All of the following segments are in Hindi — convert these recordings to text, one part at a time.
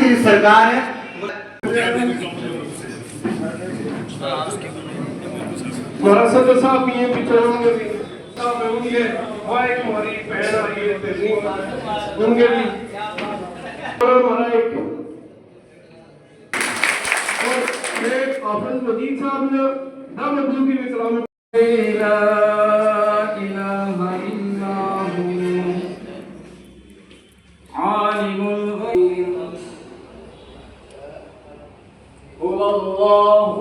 की सरकार है। हमारा सदर साहब भी हैं पीछे होंगे भी साहब होंगे भाई हमारी बहन आई है तेरी होंगे भी और हमारा एक हाफिज मजीद साहब ने दाम दूसरी में सलाम ला इलाहा इल्लल्लाहु आलिमुल गैब हुवल्लाहु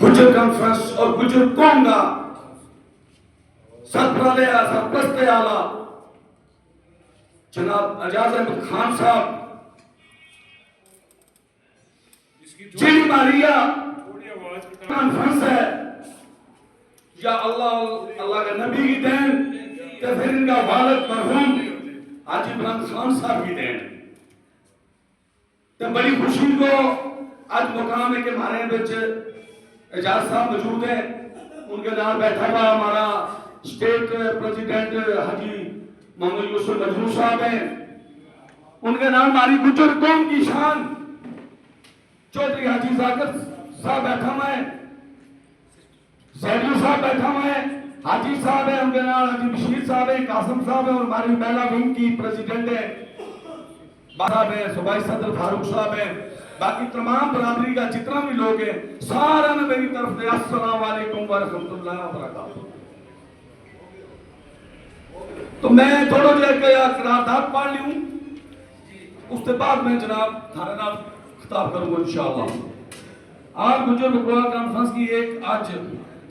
गुजर कॉन्फ्रेंस और गुजर कौम का सरपरस्त आला जनाब एजाज अहमद खान साहब जिन मारिया कॉन्फ्रेंस है या अल्लाह अल्लाह के नबी की देन तो फिर इनका वालिद मरहूम हाजी इमरान खान साहब की देन तो बड़ी खुशी को आज मुकाम है कि हमारे बिच एजाज साहब मौजूद है। उनके नाम बैठा हुआ हमारा स्टेट प्रेसिडेंट हाजी मोहम्मद यूसुफ मजरूर साहब हैं। उनके नाम हमारी गुजर कौम की शान चौधरी हाजी जाकिर साहब बैठा हुआ है, सैदू साहब बैठा हुआ है, हाजी साहब है, उनके नाम हाजी बशीर साहब है, कासिम साहब है और हमारी महिला विंग की प्रेसिडेंट है साहब है, सूबाई सदर फारूक साहब है। बाकी तमाम बरादरी का जितना भी लोग हैं सारा ने मेरी तरफ से अस्सलाम वालेकुम व रहमतुल्लाहि व बरकातहू। तो मैं थोड़ा जहा करारदाद पढ़ लूं, उसके बाद मैं जनाब थाने नाल खिताब करूंगा इंशाअल्लाह। आज गुजर बकरवाल कॉन्फ्रेंस की एक आज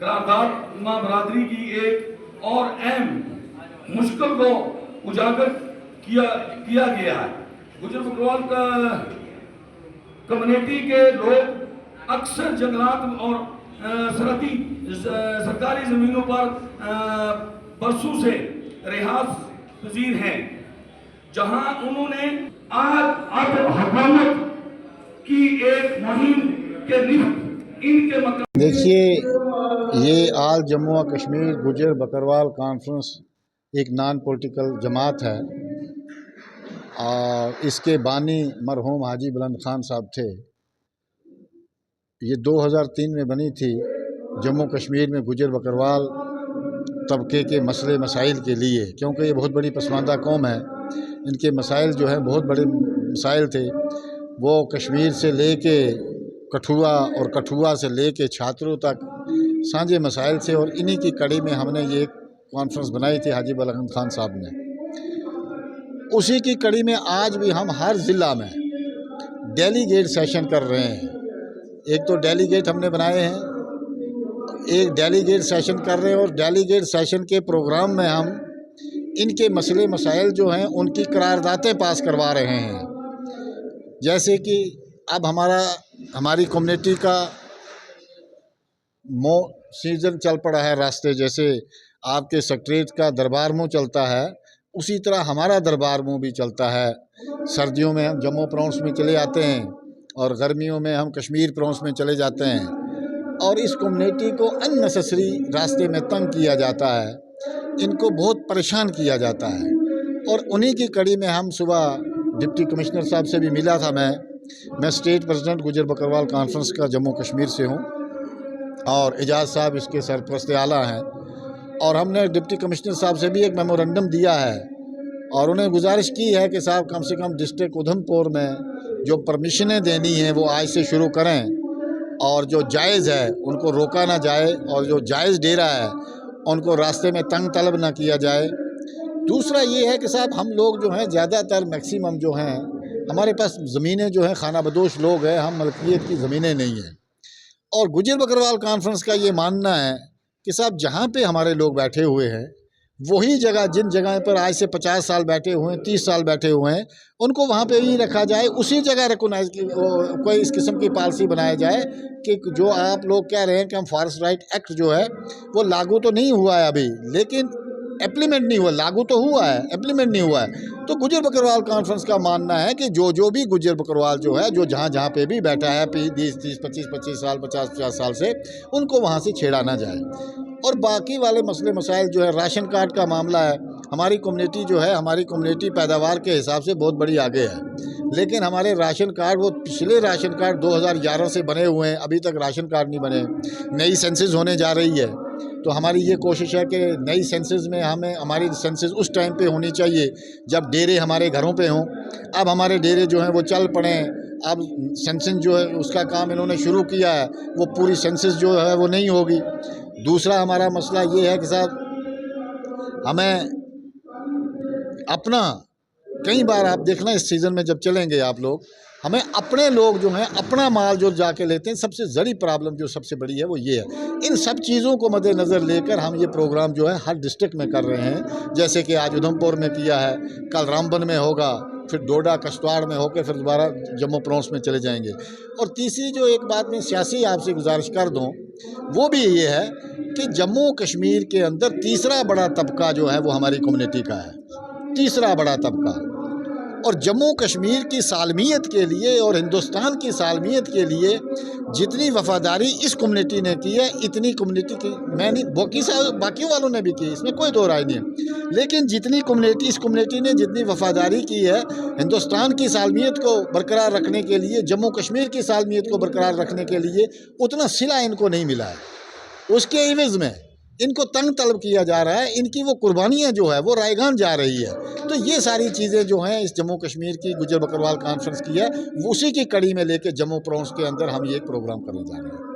करारदाद मां बरादरी की एक और अहम मुश्किल को उजागर किया गया है। गुजर बकरवाल का कम्युनिटी के लोग अक्सर जंगलात और सरहदी सरकारी जमीनों पर बरसों से रिहाज पजीर हैं, जहां उन्होंने आज अब हुकूमत की एक मुहिम के इनके मकान। देखिए, ये आल जम्मू और कश्मीर गुजर बकरवाल कॉन्फ्रेंस एक नॉन पॉलिटिकल जमात है और इसके बानी मरहूम हाजी बुलंद खान साहब थे। ये 2003 में बनी थी जम्मू कश्मीर में गुजर बकरवाल तबके के मसले मसाइल के लिए, क्योंकि ये बहुत बड़ी पसमानदा कौम है। इनके मसाइल जो हैं बहुत बड़े मसाइल थे, वो कश्मीर से ले के कठुआ और कठुआ से ले के छात्रों तक साझे मसाइल थे और इन्हीं की कड़ी में हमने ये कॉन्फ्रेंस बनाई थी हाजी बुलंद खान साहब ने। उसी की कड़ी में आज भी हम हर ज़िला में डेलीगेट सेशन कर रहे हैं। एक तो डेलीगेट हमने बनाए हैं, एक डेलीगेट सेशन कर रहे हैं और डेलीगेट सेशन के प्रोग्राम में हम इनके मसले मसाइल जो हैं उनकी करारदातें पास करवा रहे हैं। जैसे कि अब हमारी कम्युनिटी का सीज़न चल पड़ा है रास्ते, जैसे आपके सेक्रेटरीट का दरबार मुँह चलता है उसी तरह हमारा दरबार मुँह भी चलता है। सर्दियों में हम जम्मू प्रांस में चले जाते हैं और गर्मियों में हम कश्मीर प्रांस में चले जाते हैं और इस कम्युनिटी को अननेसेसरी रास्ते में तंग किया जाता है, इनको बहुत परेशान किया जाता है। और उन्हीं की कड़ी में हम सुबह डिप्टी कमिश्नर साहब से भी मिला था। मैं स्टेट प्रेसिडेंट गुजर बकरवाल कॉन्फ्रेंस का जम्मू कश्मीर से हूँ और एजाज साहब इसके सरपरस्त आला हैं और हमने डिप्टी कमिश्नर साहब से भी एक मेमोरेंडम दिया है और उन्हें गुजारिश की है कि साहब कम से कम डिस्ट्रिक्ट उधमपुर में जो परमिशनें देनी हैं वो आज से शुरू करें और जो जायज़ है उनको रोका ना जाए और जो जायज़ डेरा है उनको रास्ते में तंग तलब ना किया जाए। दूसरा ये है कि साहब हम लोग जो हैं ज़्यादातर मैक्सिमम जो हैं हमारे पास ज़मीनें जो हैं खाना बदोश लोग हैं, हम मलकियत की ज़मीनें नहीं हैं। और गुजर बकरवाल कॉन्फ्रेंस का ये मानना है कि साहब जहाँ पे हमारे लोग बैठे हुए हैं वही जगह जिन जगह पर आज से 50 साल बैठे हुए हैं, 30 साल बैठे हुए हैं, उनको वहाँ पे ही रखा जाए, उसी जगह रिकॉग्नाइज कोई इस किस्म की पॉलिसी बनाया जाए कि जो आप लोग कह रहे हैं कि हम फॉरेस्ट राइट एक्ट जो है वो लागू तो नहीं हुआ है अभी, लेकिन एप्लीमेंट नहीं हुआ, लागू तो हुआ है, एप्लीमेंट नहीं हुआ है। तो गुजर बकरवाल कॉन्फ्रेंस का मानना है कि जो भी गुजर बकरवाल जो है, जो जहाँ पे भी बैठा है 20, 30, 25 साल, 50 साल से, उनको वहाँ से छेड़ा ना जाए। और बाकी वाले मसले मसाइल जो है, राशन कार्ड का मामला है, हमारी कम्युनिटी जो है, हमारी कम्युनिटी पैदावार के हिसाब से बहुत बड़ी आगे है, लेकिन हमारे राशन कार्ड, वो पिछले राशन कार्ड 2011 से बने हुए हैं, अभी तक राशन कार्ड नहीं बने। नई सेंसस होने जा रही है, तो हमारी ये कोशिश है कि नई सेंसस में हमारी सेंसस उस टाइम पे होनी चाहिए जब डेरे हमारे घरों पे हों। अब हमारे डेरे जो हैं वो चल पड़े, अब सेंसस जो है उसका काम इन्होंने शुरू किया है, वो पूरी सेंसस जो है वो नहीं होगी। दूसरा हमारा मसला ये है कि साहब हमें अपना, कई बार आप देखना इस सीज़न में जब चलेंगे आप लोग, हमें अपने लोग जो हैं अपना माल जो जाके लेते हैं, सबसे बड़ी प्रॉब्लम जो सबसे बड़ी है वो ये है। इन सब चीज़ों को मद्देनज़र लेकर हम ये प्रोग्राम जो है हर डिस्ट्रिक्ट में कर रहे हैं, जैसे कि आज उधमपुर में किया है, कल रामबन में होगा, फिर डोडा कश्तवाड़ में होकर फिर दोबारा जम्मू प्रांत में चले जाएंगे। और तीसरी जो एक बात मैं सियासी आपसे गुजारिश कर दूँ वो भी ये है कि जम्मू कश्मीर के अंदर तीसरा बड़ा तबका जो है वो हमारी कम्युनिटी का है, तीसरा बड़ा तबका। और जम्मू कश्मीर की सालमियत के लिए और हिंदुस्तान की सालमियत के लिए जितनी वफ़ादारी इस कम्युनिटी ने की है, इतनी कम्युनिटी की मैं नहीं, बाकी वालों ने भी की, इसमें कोई दो राय नहीं है, लेकिन जितनी कम्युनिटी, इस कम्युनिटी ने जितनी वफ़ादारी की है हिंदुस्तान की सालमियत को बरकरार रखने के लिए, जम्मू कश्मीर की सालमियत को बरकरार रखने के लिए, उतना सिला इनको नहीं मिला है। उसके एवज़ में इनको तंग तलब किया जा रहा है, इनकी वो कुर्बानियाँ जो है वो रायगान जा रही है। तो ये सारी चीज़ें जो हैं इस जम्मू कश्मीर की गुजर बकरवाल कॉन्फ्रेंस की है, उसी की कड़ी में लेके जम्मू प्रांत के अंदर हम ये एक प्रोग्राम करने जा रहे हैं।